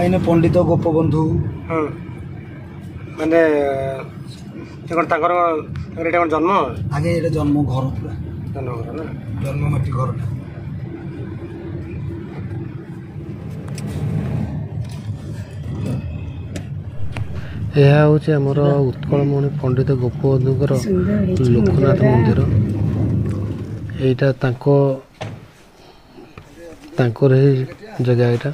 ଏଇନେ ପଣ୍ଡିତ ଗୋପବନ୍ଧୁ ମାନେ କ'ଣ ତାଙ୍କର ଏଇଟା କ'ଣ ଜନ୍ମ ଆଗେ ଏଇଟା ଜନ୍ମ ଘର ପୁରା ଜନ୍ମ ଘର ନା ଜନ୍ମ ମାଟି ଘରଟା। ଏହା ହେଉଛି ଆମର ଉତ୍କଳମଣି ପଣ୍ଡିତ ଗୋପବନ୍ଧୁଙ୍କର ଲୋକନାଥ ମନ୍ଦିର। ଏଇଟା ତାଙ୍କର ହିଁ ଜାଗା ଏଇଟା,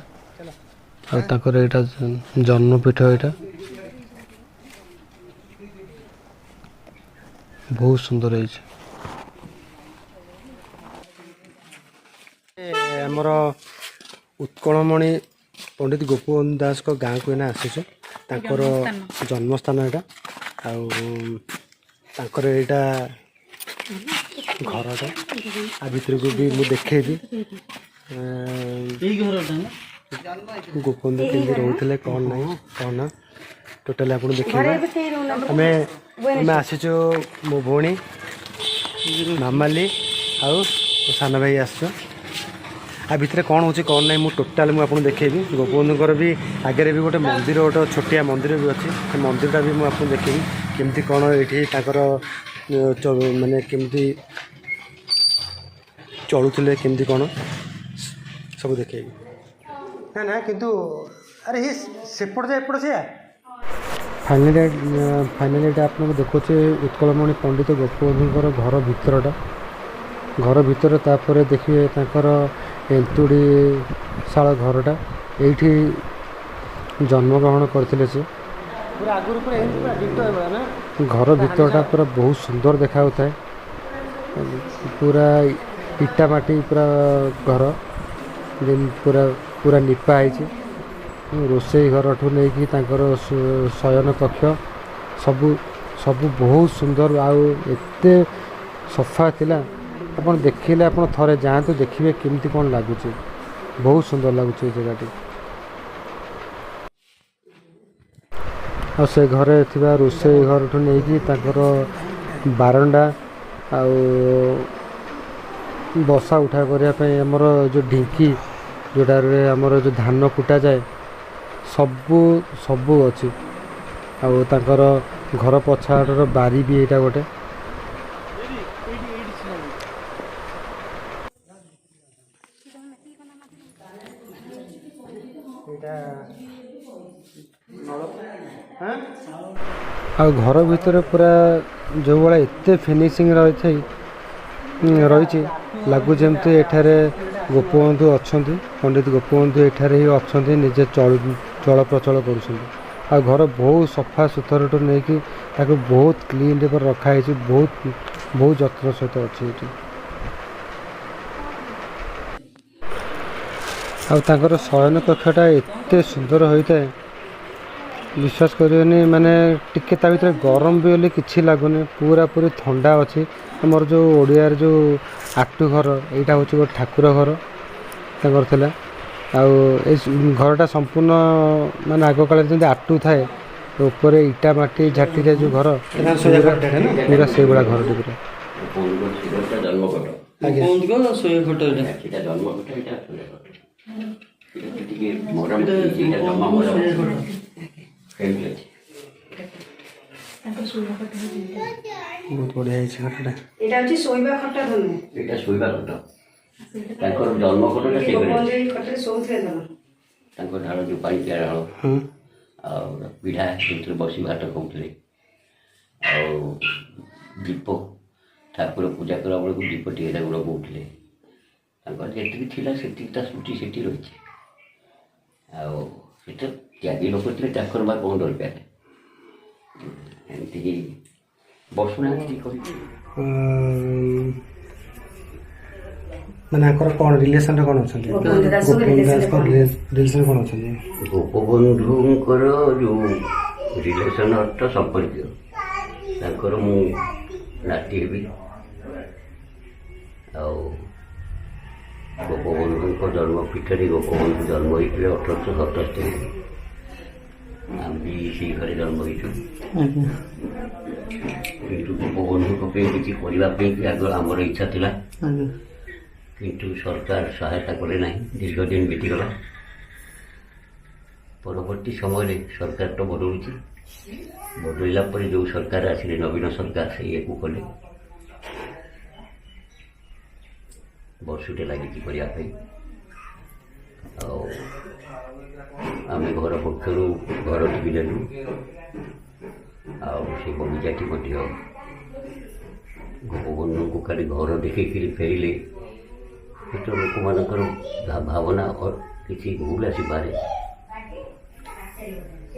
ଆଉ ତାଙ୍କର ଏଇଟା ଜନ୍ମପୀଠ। ଏଇଟା ବହୁତ ସୁନ୍ଦର ହେଇଛି। ଆମର ଉତ୍କଳମଣି ପଣ୍ଡିତ ଗୋପବନ୍ଧୁ ଦାସଙ୍କ ଗାଁକୁ ଏଇନା ଆସିଛୁ। ତାଙ୍କର ଜନ୍ମସ୍ଥାନ ଏଇଟା, ଆଉ ତାଙ୍କର ଏଇଟା ଘରଟା। ଆ ଭିତରକୁ ବି ମୁଁ ଦେଖେଇବି ଗୋପବନ୍ଧୁ କେମିତି ରହୁଥିଲେ, କ'ଣ ନାହିଁ କ'ଣ ନା ଟୋଟାଲି ଆପଣ ଦେଖିବେ। ଆମେ ଆସିଛୁ, ମୋ ଭଉଣୀ ମାମାଲି ଆଉ ସାନ ଭାଇ ଆସିଛୁ। ଆ ଭିତରେ କ'ଣ ହେଉଛି କ'ଣ ନାହିଁ ମୁଁ ଟୋଟାଲି ଆପଣଙ୍କୁ ଦେଖେଇବି। ଗୋପବନ୍ଧୁଙ୍କର ବି ଆଗରେ ବି ଗୋଟେ ମନ୍ଦିର, ଗୋଟେ ଛୋଟିଆ ମନ୍ଦିର ବି ଅଛି। ସେ ମନ୍ଦିରଟା ବି ମୁଁ ଆପଣଙ୍କୁ ଦେଖେଇବି କେମିତି କ'ଣ ଏଇଠି ତାଙ୍କର ମାନେ କେମିତି ଚଳୁଥିଲେ, କେମିତି କ'ଣ ସବୁ ଦେଖେଇବି। ନା ନା କିନ୍ତୁ ଆରେ ଇଏ ସେପଟ ଯା ଏପଟ ସେୟା। ଫାଇନାଲି ଏଇଟା ଆପଣଙ୍କୁ ଦେଖୁଛି ଉତ୍କଳମଣି ପଣ୍ଡିତ ଗୋପବନ୍ଧୁଙ୍କର ଘର ଭିତରଟା। ଘର ଭିତରେ ତାପରେ ଦେଖିବେ ତାଙ୍କର ଏନ୍ତୁଡ଼ି ଶାଳ ଘରଟା। ଏଇଠି ଜନ୍ମଗ୍ରହଣ କରିଥିଲେ ସେ। ଘର ଭିତରଟା ପୁରା ବହୁତ ସୁନ୍ଦର ଦେଖାଯାଉଥାଏ। ପୁରା ଇଟା ମାଟି ପୁରା ଘର, ପୁରା ନିପା ହେଇଛି। ରୋଷେଇ ଘରଠୁ ନେଇକି ତାଙ୍କର ଶୟନ କକ୍ଷ ସବୁ ବହୁତ ସୁନ୍ଦର, ଆଉ ଏତେ ସଫା ଥିଲା। ଆପଣ ଦେଖିଲେ ଆପଣ ଥରେ ଯାଆନ୍ତୁ, ଦେଖିବେ କେମିତି କ'ଣ ଲାଗୁଛି। ବହୁତ ସୁନ୍ଦର ଲାଗୁଛି ଏ ଜାଗାଟି। ଆଉ ସେ ଘରେ ଥିବା ରୋଷେଇ ଘରଠୁ ନେଇକି ତାଙ୍କର ବାରଣ୍ଡା, ଆଉ ବସା ଉଠା କରିବା ପାଇଁ ଆମର ଯେଉଁ ଢିଙ୍କି, ଯେଉଁଟାରେ ଆମର ଯେଉଁ ଧାନ କୁଟାଯାଏ, ସବୁ ଅଛି। ଆଉ ତାଙ୍କର ଘର ପଛ ଆଡ଼ର ବାରି ବି ଏଇଟା ଗୋଟେ। ଆଉ ଘର ଭିତରେ ପୁରା ଯେଉଁଭଳିଆ ଏତେ ଫିନିସିଂ ରହିଛି, ଲାଗୁଛି ଯେମିତି ଏଠାରେ ଗୋପବନ୍ଧୁ ଅଛନ୍ତି। ପଣ୍ଡିତ ଗୋପବନ୍ଧୁ ଏଠାରେ ହିଁ ଅଛନ୍ତି, ନିଜେ ଚଳପ୍ରଚଳ କରୁଛନ୍ତି। ଆଉ ଘର ବହୁତ ସଫା ସୁତରାଠୁ ନେଇକି ତାକୁ ବହୁତ କ୍ଲିନ୍ରେ ରଖାହେଇଛି। ବହୁତ ଯତ୍ନ ସହିତ ଅଛି ଏଠି। ଆଉ ତାଙ୍କର ଶୟନ କକ୍ଷଟା ଏତେ ସୁନ୍ଦର ହୋଇଥାଏ, ବିଶ୍ୱାସ କରିବେନି। ମାନେ ଟିକେ ତା ଭିତରେ ଗରମ ବି ବୋଲି କିଛି ଲାଗୁନି, ପୁରାପୁରି ଥଣ୍ଡା ଅଛି। ଆମର ଯେଉଁ ଓଡ଼ିଆର ଯେଉଁ ଆଟୁ ଘର, ଏଇଟା ହେଉଛି ଗୋଟେ ଠାକୁର ଘର ତାଙ୍କର ଥିଲା। ଆଉ ଏଇ ଘରଟା ସମ୍ପୂର୍ଣ୍ଣ ମାନେ ଆଗକାଳରେ ଯେମିତି ଆଟୁ ଥାଏ, ଉପରେ ଇଟା ମାଟି ଝାଟିରେ ଯେଉଁ ଘର, ପୁରା ସେଇଭଳିଆ ଘରଟି ପୁରା। ବହୁତ ବଢ଼ିଆ ହେଇଛି ଘରଟା। ଏଇଟା ହେଉଛି ଶୋଇବା ଖଟ ଧନୁ। ଏଇଟା ଶୋଇବା ଖଟ। ତାଙ୍କର ଜନ୍ମ ଖଟଟା ଖଟରେ ଶୋଉଥିଲେ ଧନୁ। ତାଙ୍କ ଢାଳ ଯେଉଁ ପାଣିଚିଆ ଢାଳ, ଆଉ ପିଢ଼ା ସେଥିରେ ବସି ଭାତ ଖାଉଥିଲେ। ଆଉ ଦୀପ, ଠାକୁର ପୂଜା କଲା ବେଳକୁ ଦୀପ ଟିକେ ତାକୁ ଲଗାଉଥିଲେ। ତାଙ୍କର ଯେତିକି ଥିଲା ସେତିକି ତା ସ୍ମୃତି ସେଠି ରହିଛି। ଆଉ ସେଟା ତ୍ୟାଗୀ ଲୋକ ଥିଲେ, ତାଙ୍କର ବା କ'ଣ ଦରକାର। ଏମିତିକି ବସୁନାହାନ୍ତି କହିଛି। ମାନେ ଆଙ୍କର କ'ଣ ରିଲେସନ୍ରେ କ'ଣ ଅଛନ୍ତି? ଗୋପବନ୍ଧୁ ଦାସଙ୍କ ରିଲେସନ୍ କ'ଣ ଅଛନ୍ତି? ଗୋପବନ୍ଧୁଙ୍କର ଯେଉଁ ରିଲେସନ୍ ଅର୍ଥ ସମ୍ପର୍କୀୟ, ତାଙ୍କର ମୁଁ ନାତି ହେବି। ଆଉ ଗୋପବନ୍ଧୁଙ୍କ ଜନ୍ମପୀଠରେ ଗୋପବନ୍ଧୁ ଜନ୍ମ ହୋଇଥିଲେ 1877। ଆମେ ବି ସେଇ ଘରେ ଜନ୍ମ ହୋଇଛୁ। କିନ୍ତୁ ଗୋପବନ୍ଧୁଙ୍କ ପାଇଁ କିଛି କରିବା ପାଇଁ ଆଗ ଆମର ଇଚ୍ଛା ଥିଲା, କିନ୍ତୁ ସରକାର ସହାୟତା କଲେ ନାହିଁ। ଦୀର୍ଘ ଦିନ ବିତିଗଲା। ପରବର୍ତ୍ତୀ ସମୟରେ ସରକାର ତ ବଦଳୁଛି, ବଦଳିଲା ପରେ ଯେଉଁ ସରକାର ଆସିଲେ ନବୀନ ସରକାର ସେଇଆକୁ କଲେ। ବର୍ଷଟେ ଲାଗିଛି କରିବା ପାଇଁ। ଆଉ ଆମେ ଘର ପକ୍ଷରୁ ଘର ଟିକି ଦେଲୁ, ଆଉ ସେ ବଗିଚାଟି ମଧ୍ୟ ଗୋପବନ୍ଧୁଙ୍କୁ ଖାଲି ଘର ଦେଖିକିରି ଫେରିଲେ ହୁଏତ ଲୋକମାନଙ୍କର ଭାବନା କିଛି ଭୁଲ ଆସିପାରେ।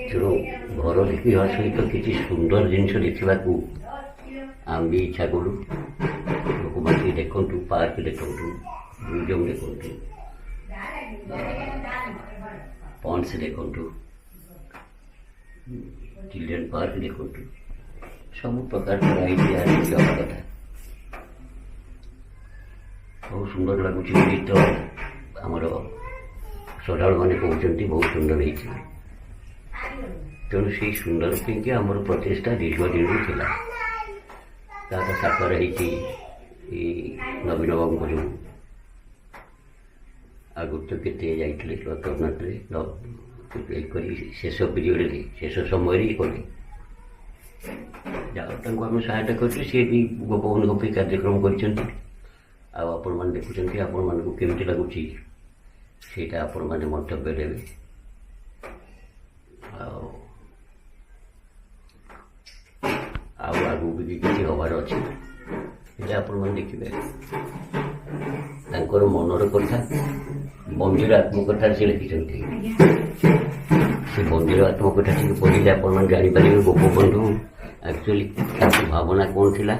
ତେଣୁ ଘର ଦେଖିବା ସହିତ କିଛି ସୁନ୍ଦର ଜିନିଷ ଦେଖିବାକୁ ଆମେ ବି ଇଚ୍ଛା କରୁ। ଲୋକମାନେ ଦେଖନ୍ତୁ, ପାର୍କ ଦେଖନ୍ତୁ, ମ୍ୟୁଜିୟମ୍ ଦେଖନ୍ତୁ, ପଣ୍ଡସ୍ ଦେଖନ୍ତୁ, ଚିଲଡ୍ରେନ୍ ପାର୍କ ଦେଖନ୍ତୁ, ସବୁ ପ୍ରକାର କରାହେଇଛି। ହେବା କଥା ବହୁତ ସୁନ୍ଦର ଲାଗୁଛି ବୋଲି ତ ଆମର ଶ୍ରଦ୍ଧାଳୁମାନେ କହୁଛନ୍ତି ବହୁତ ସୁନ୍ଦର ହେଇଛି। ତେଣୁ ସେଇ ସୁନ୍ଦର ପାଇଁକି ଆମର ପ୍ରଚେଷ୍ଟା ଦୀର୍ଘ ଦିନରୁ ଥିଲା। ତାର ସାକାର ହେଇଛି ଏଇ ନବୀନ ବାବୁଙ୍କ ଯୋଗୁଁ। ଆଗରୁ ତ କେତେ ଯାଇଥିଲେ କର୍ଣ୍ଣାଟକରେ କରି ଶେଷ ପିରିୟଡ଼ରେ, ଶେଷ ସମୟରେ ହିଁ କଲେ। ଯାହା ତାଙ୍କୁ ଆମେ ସହାୟତା କରୁଛୁ, ସିଏ ବି ଗୋପବନ୍ଧୁଙ୍କ ପାଇଁ କାର୍ଯ୍ୟକ୍ରମ କରିଛନ୍ତି। ଆଉ ଆପଣମାନେ ଦେଖୁଛନ୍ତି, ଆପଣମାନଙ୍କୁ କେମିତି ଲାଗୁଛି ସେଇଟା ଆପଣମାନେ ମନ୍ତବ୍ୟ ଦେବେ। ଆଉ ଆଗକୁ ବି କିଛି ହେବାର ଅଛି, ହେଲେ ଆପଣମାନେ ଦେଖିବେ। ତାଙ୍କର ମନର କଥା, ବନ୍ଦିର ଆତ୍ମକଥାରେ ସେ ଲେଖିଛନ୍ତି। ସେ ବନ୍ଦିର ଆତ୍ମକଥା ଟିକେ ପଢ଼ିଲେ ଆପଣମାନେ ଜାଣିପାରିବେ ଗୋପବନ୍ଧୁ ଆକ୍ଚୁଆଲି ତାଙ୍କ ଭାବନା କ'ଣ ଥିଲା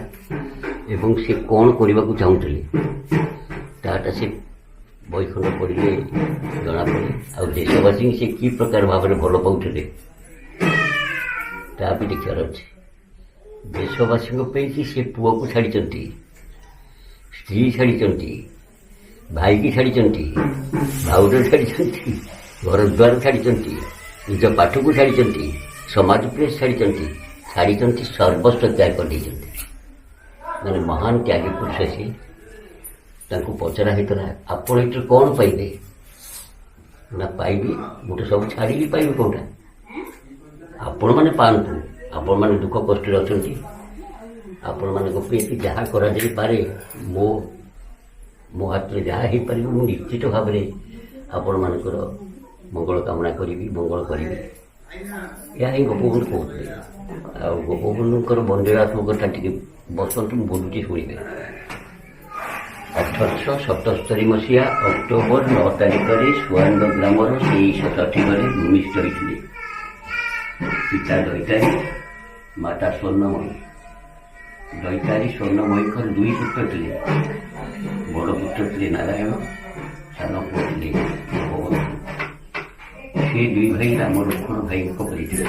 ଏବଂ ସେ କ'ଣ କରିବାକୁ ଚାହୁଁଥିଲେ। ତାହାଟା ସେ ବହି ଖଣ୍ଡ ପଢ଼ିଲେ ଜଣାପଡ଼େ। ଆଉ ଦେଶବାସୀଙ୍କୁ ସେ କି ପ୍ରକାର ଭାବରେ ଭଲ ପାଉଥିଲେ ତାହା ବି ଦେଖିବାର ଅଛି। ଦେଶବାସୀଙ୍କ ପାଇଁ ସେ ପୁଅକୁ ଛାଡ଼ିଛନ୍ତି, ସ୍ତ୍ରୀ ଛାଡ଼ିଛନ୍ତି, ଭାଇକି ଛାଡ଼ିଛନ୍ତି, ଭାଉଜ ଛାଡ଼ିଛନ୍ତି, ଘରଦ୍ୱାର ଛାଡ଼ିଛନ୍ତି, ନିଜ ପାଠକୁ ଛାଡ଼ିଛନ୍ତି, ସମାଜ ପ୍ରେସ ଛାଡ଼ିଛନ୍ତି, ସର୍ବସ୍ୱ ତ୍ୟାଗ କରିଦେଇଛନ୍ତି। ମାନେ ମହାନ ତ୍ୟାଗୀ ପୁରୁଷ ସିଏ। ତାଙ୍କୁ ପଚରା ହେଇଥିଲା, ଆପଣ ଏଥିରୁ କ'ଣ ପାଇବେ? ନା ପାଇବି, ମୁଁ ତ ସବୁ ଛାଡ଼ିକି ପାଇବି କେଉଁଟା? ଆପଣମାନେ ପାଆନ୍ତୁ। ଆପଣମାନେ ଦୁଃଖ କଷ୍ଟରେ ଅଛନ୍ତି, ଆପଣମାନଙ୍କ ପାଇଁ ଯାହା କରାଯାଇପାରେ ମୋ ହାତରେ ଯାହା ହେଇପାରିବ ମୁଁ ନିଶ୍ଚିତ ଭାବରେ ଆପଣମାନଙ୍କର ମଙ୍ଗଳ କାମନା କରିବି, ମଙ୍ଗଳ କରିବି। ଏହା ହିଁ ଗୋପବନ୍ଧୁ କହୁଥିଲେ। ଆଉ ଗୋପବନ୍ଧୁଙ୍କର ବନ୍ଦିରାତ୍ମକତା ଟିକେ ବସନ୍ତୁ, ମୁଁ ବୋଲୁଛି ଶୁଣିବେ। 1877 ମସିହା ଅକ୍ଟୋବର 9 ତାରିଖରେ ସୁଆଣ୍ଡ ଗ୍ରାମର ସେଇ ଶତାବ୍ଦୀରେ ଭୂମିଷ୍ଠ ହୋଇଥିଲେ। ପିତା ଦୈତାରୀ, ମାତା ସ୍ୱର୍ଣ୍ଣମୟୀ। ଦୈତାରୀ ସ୍ୱର୍ଣ୍ଣମୟୀଙ୍କର 2 ପୁତ୍ର ଥିଲେ। ବଡ଼ ପୁତ୍ର ଥିଲେ ନାରାୟଣ, ସାନ ପୁଅ ଥିଲେ ଗୋପବନ୍ଧୁ। ସେ 2 ଭାଇ ରାମ ଲକ୍ଷ୍ମଣ ଭାଇଙ୍କ ପରି ଥିଲେ।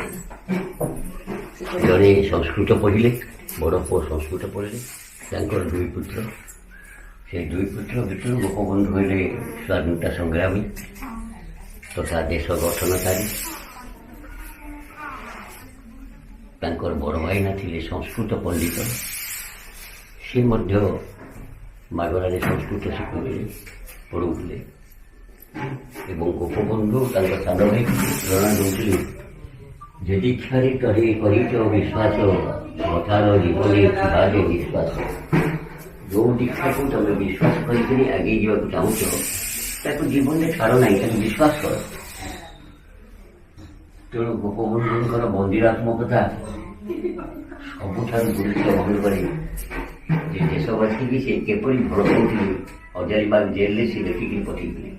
ଜଣେ ସଂସ୍କୃତ ପଢ଼ିଲେ, ବଡ଼ ପୁଅ ସଂସ୍କୃତ ପଢ଼ିଲେ। ତାଙ୍କର 2 ପୁତ୍ର। ସେ 2 ପୁତ୍ର ଭିତରୁ ଗୋପବନ୍ଧୁ ହେଲେ ସ୍ୱାଧୀନତା ସଂଗ୍ରାମୀ ତଥା ଦେଶ ଗଠନକାରୀ। ତାଙ୍କର ବଡ଼ ଭାଇନା ଥିଲେ ସଂସ୍କୃତ ପଣ୍ଡିତ। ସେ ମଧ୍ୟ ମାଗଣାରେ ସଂସ୍କୃତ ଶିଖୁଥିଲେ, ପଢ଼ୁଥିଲେ। ଏବଂ ଗୋପବନ୍ଧୁ ତାଙ୍କ ସାନ ଭାଇକୁ ପ୍ରେରଣା ଦେଉଥିଲେ, ଯେ ଦୀକ୍ଷାରେ ତରେ କରିଛ ବିଶ୍ୱାସ, ମଥାର ଜୀବନରେ ଥିବାରେ ବିଶ୍ୱାସ। ଯେଉଁ ଦୀକ୍ଷାକୁ ତମେ ବିଶ୍ୱାସ କରିକିରି ଆଗେଇ ଯିବାକୁ ଚାହୁଁଛ, ତାକୁ ଜୀବନରେ ଛାଡ଼ ନାହିଁ, ତାକୁ ବିଶ୍ୱାସ କର। ତେଣୁ ଗୋପବନ୍ଧୁଙ୍କର ବନ୍ଦିରାତ୍ମକତା ସବୁଠାରୁ ଗୁରୁତ୍ୱ ବହନ କରେ। ଯେ ଦେଶବାସୀକି ସେ କିପରି ଭଲ ପାଉଥିଲେ, ହଜାରିବାଗ ଜେଲରେ ସେ ଲେଖିକି ପଠେଇଥିଲେ,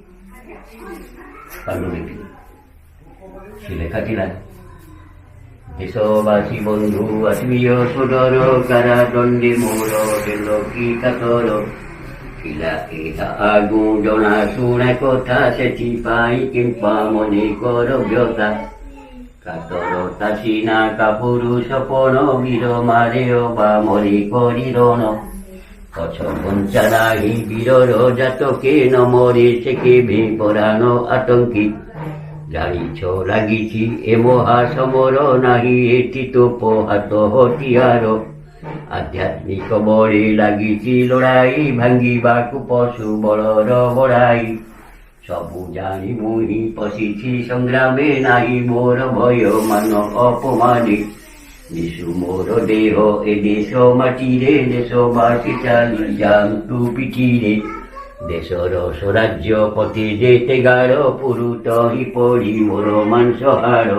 ପାଣ୍ଡୁଲିପିରେ ସେ ଲେଖା ଥିଲା, ଦେଶବାସୀ ବନ୍ଧୁ ଆତ୍ମୀୟ ସୋଦର, କାରାଦଣ୍ଡେ ମୋର ଦେଲ କି କାତର। ଥିଲା ଏହା ଆଗୁ ଜଣା ଶୁଣା କଥା, ସେଥିପାଇଁ କିମ୍ପା ମନେ କର ବ୍ୟଥା। କାତରତା ସିନା କାପୁରୁ ସପନ, ବୀର ମାରେ ଅବା ମରି କରି ରଣ। ପଛ ବଞ୍ଚା ନାହିଁ ବୀରର ଜାତକେ, ନ ମରେ ସେ କେବେ ପରାଣ ଆତଙ୍କୀ। ଜାଣିଛ ଲାଗିଛି ଏ ମହାସମର, ନାହିଁ ଏଠି ତୋପ ହାତ ହତିଆର। ଆଧ୍ୟାତ୍ମିକ ବଳେ ଲାଗିଛି ଲଢ଼ାଇ, ଭାଙ୍ଗିବାକୁ ପଶୁ ବଳର ବଢ଼ାଇ। सबु जानी मुहि पशिछि संग्रामे नाही मोर भय मान अपमाने निशु मोर देह ए देश माटिरे देशवासी चाली जान्तु पिठिरे देशर स्वराज्य पति जेते गाढ़ पुरुत ही पड़ी मोर मांस हाड़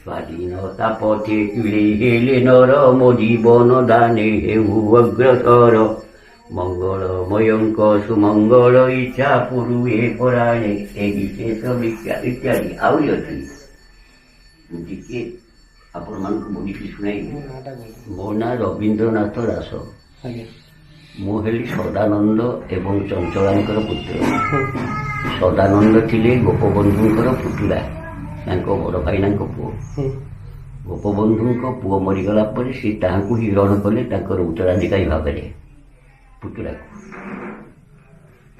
स्वाधीनता पथे तुले हेले नर मो जीवन दाने हेउ अग्रसर मंगलमयंक सुमंगल इच्छा पुरुए पराणे विशेष इत्यादि आउरी अच्छी ଟିକେ ଆପଣମାନଙ୍କୁ ବୋଲିକି ଶୁଣାଇବି। ମୋ ନାଁ ରବୀନ୍ଦ୍ରନାଥ ଦାସ। ମୁଁ ହେଲି ସଦାନନ୍ଦ ଏବଂ ଚଞ୍ଚଳାଙ୍କର ପୁତ୍ର। ସଦାନନ୍ଦ ଥିଲେ ଗୋପବନ୍ଧୁଙ୍କର ପୁତୁରା, ତାଙ୍କ ବଡ଼ ଭାଇନାଙ୍କ ପୁଅ। ଗୋପବନ୍ଧୁଙ୍କ ପୁଅ ମରିଗଲା ପରେ ସେ ତାହାଙ୍କୁ ହିଁ ଗ୍ରହଣ କଲେ ତାଙ୍କର ଉତ୍ତରାଧିକାରୀ ଭାବରେ ପୁତୁରାକୁ।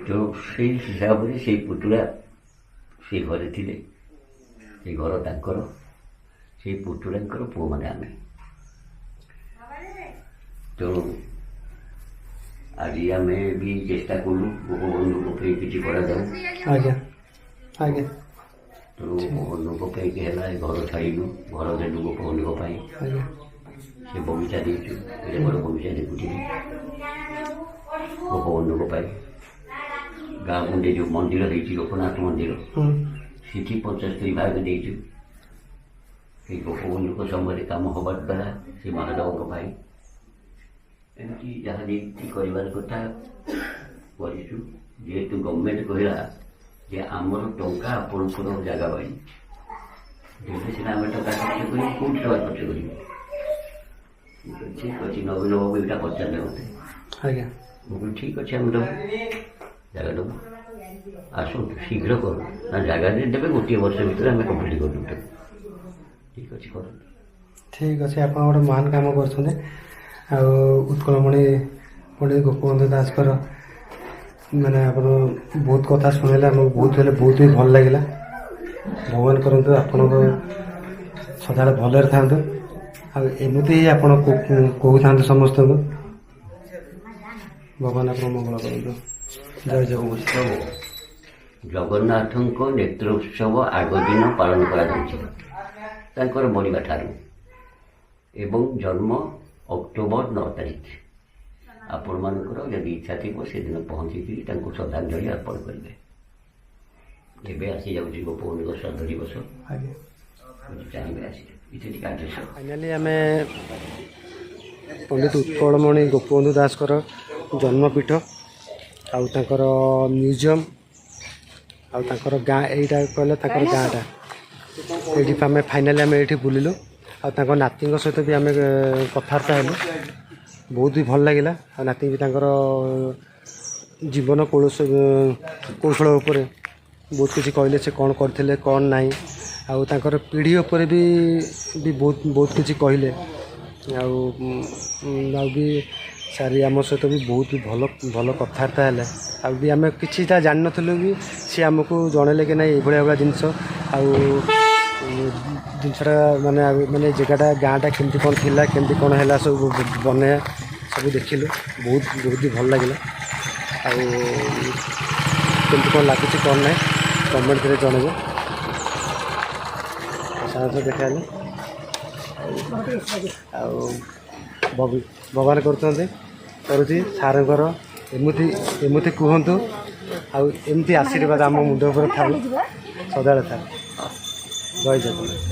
ତେଣୁ ସେଇ ହିସାବରେ ସେଇ ପୁତୁରା ସେ ଘରେ ଥିଲେ, ସେ ଘର ତାଙ୍କର, ସେଇ ପୁତୁରାଙ୍କର ପୁଅମାନେ ଆମେ। ତେଣୁ ଆଜି ଆମେ ବି ଚେଷ୍ଟା କଲୁ ଗୋପବନ୍ଧୁଙ୍କ ପାଇଁ କିଛି କରାଯାଉ। ଆଜ୍ଞା ଆଜ୍ଞା। ତେଣୁ ଗୋପବନ୍ଧୁଙ୍କ ପାଇଁ ହେଲା ଘର ଛାଡ଼ିଲୁ, ଘର ଦେଲୁ ଗୋପବନ୍ଧୁଙ୍କ ପାଇଁ। ଆଜ୍ଞା। ସେ ବଗିଚା ଦେଇଛୁ, ଏତେ ବଡ଼ ବଗିଚା ଦେଖୁଥିଲି ଗୋପବନ୍ଧୁଙ୍କ ପାଇଁ। ଗାଁ ମୁଣ୍ଡେ ଯେଉଁ ମନ୍ଦିର ହେଇଛି ଲୋକନାଥ ମନ୍ଦିର, ସେଠି 75 ଭାଗ ଦେଇଛୁ। ସେଇ ଗୋପବନ୍ଧୁଙ୍କ ସମୟରେ କାମ ହେବା ଦ୍ୱାରା ସେ ମହାଦେବଙ୍କ ପାଇଁ ଏମିତି ଯାହା ଯେମିତି କରିବାର କଥା କରିଛୁ। ଯେହେତୁ ଗଭର୍ଣ୍ଣମେଣ୍ଟ କହିଲା ଯେ ଆମର ଟଙ୍କା ଆପଣଙ୍କର ଜାଗା ପାଇଁ ଦେଲେ ସିନା ଆମେ ଟଙ୍କା ଖର୍ଚ୍ଚ କରିବୁ, କେଉଁଠି ଟଙ୍କା ଖର୍ଚ୍ଚ କରିବୁ? ଠିକ୍ ଅଛି, ନବୀନ ବାବୁ ଏଇଟା ପଚାରିଲେ ମୋତେ। ଆଜ୍ଞା। ମୁଁ କହିଲି ଠିକ୍ ଅଛି, ଆମେ ଦେବୁ, ଜାଗା ଦେବୁ, ଆସନ୍ତୁ ଶୀଘ୍ର କରୁ। ନା ଜାଗା ଦେବେ, ଗୋଟିଏ ବର୍ଷ ଭିତରେ ଆମେ କମ୍ପ୍ଲିଟ୍ କରିଦେବୁ। ଠିକ୍ ଅଛି, କରନ୍ତୁ। ଠିକ୍ ଅଛି, ଆପଣ ଗୋଟେ ମହାନ କାମ କରୁଛନ୍ତି। ଆଉ ଉତ୍କଳମଣି ପଣ୍ଡିତ ଗୋପବନ୍ଧୁ ଦାସଙ୍କର ମାନେ ଆପଣ ବହୁତ କଥା ଶୁଣିଲେ, ଆମକୁ ବହୁତ ହେଲେ ବହୁତ ବି ଭଲ ଲାଗିଲା। ଭଗବାନ କରନ୍ତୁ ଆପଣଙ୍କ ସଦାବେଳେ ଭଲରେ ଥାନ୍ତୁ, ଆଉ ଏମିତି ହିଁ ଆପଣ କହୁଥାନ୍ତୁ ସମସ୍ତଙ୍କୁ। ଭଗବାନ ଆପଣ ମଙ୍ଗଳ କରନ୍ତୁ। ଜୟ ଜଗନ୍ନାଥ। ଜଗନ୍ନାଥଙ୍କ ନେତ୍ର ଉତ୍ସବ ଆଗ ଦିନ ପାଳନ କରାଯାଉଛି ତାଙ୍କର ମରିବା ଠାରୁ, ଏବଂ ଜନ୍ମ ଅକ୍ଟୋବର 9 ତାରିଖ। ଆପଣମାନଙ୍କର ଯଦି ଇଚ୍ଛା ଥିବ ସେଦିନ ପହଞ୍ଚିକିରି ତାଙ୍କୁ ଶ୍ରଦ୍ଧାଞ୍ଜଳି ଅର୍ପଣ କରିବେ। ଏବେ ଆସିଯାଉଛି ଗୋପବନ୍ଧୁଙ୍କ ଶ୍ରାଦ୍ଧ ଦିବସ, ଚାହିଁବେ ଆସିବେ। ଇତ୍ୟାଦି କାର୍ଯ୍ୟ। ଫାଇନାଲି ଆମେ ପଣ୍ଡିତ ଉତ୍କଳମଣି ଗୋପବନ୍ଧୁ ଦାସଙ୍କର ଜନ୍ମପୀଠ ଆଉ ତାଙ୍କର ମ୍ୟୁଜିୟମ୍ ଆଉ ତାଙ୍କର ଗାଁ, ଏଇଟା କହିଲେ ତାଙ୍କର ଗାଁଟା। ଏଇଠି ଆମେ ଫାଇନାଲି ଆମେ ଏଇଠି ବୁଲିଲୁ, ଆଉ ତାଙ୍କ ନାତିଙ୍କ ସହିତ ବି ଆମେ କଥାବାର୍ତ୍ତା ହେଲୁ। ବହୁତ ବି ଭଲ ଲାଗିଲା। ଆଉ ନାତି ବି ତାଙ୍କର ଜୀବନ କୌଶଳ ଉପରେ ବହୁତ କିଛି କହିଲେ, ସେ କ'ଣ କରିଥିଲେ କ'ଣ ନାହିଁ, ଆଉ ତାଙ୍କର ପିଢ଼ି ଉପରେ ବି ବହୁତ କିଛି କହିଲେ। ଆଉ ବି ସାରି ଆମ ସହିତ ବି ବହୁତ ଭଲ କଥାବାର୍ତ୍ତା ହେଲେ। ଆଉ ବି ଆମେ କିଛିଟା ଜାଣିନଥିଲୁ ବି ସିଏ ଆମକୁ ଜଣେଇଲେ କି ନାଇଁ ଏଇଭଳିଆ ଭଳିଆ ଜିନିଷ, ଆଉ ଜିନିଷଟା ମାନେ ଜାଗାଟା ଗାଁଟା କେମିତି କ'ଣ ଥିଲା, କେମିତି କ'ଣ ହେଲା, ସବୁ ବନେଇବା ସବୁ ଦେଖିଲୁ। ବହୁତ ବି ଭଲ ଲାଗିଲା। ଆଉ କେମିତି କ'ଣ ଲାଗୁଛି କ'ଣ ନାହିଁ କମେଣ୍ଟରେ ଜଣେଇବେ। ସାହାଯ୍ୟ ଦେଖାହେଲେ ଆଉ ଭଗବାନ କରୁଛି ସାର୍ଙ୍କର ଏମିତି କୁହନ୍ତୁ, ଆଉ ଏମିତି ଆଶୀର୍ବାଦ ଆମ ମୁଣ୍ଡ ଉପରେ ଥାଉ, ସଦାବେଳେ ଥାଉ। ଜୟ ଜଗନ୍ନାଥ।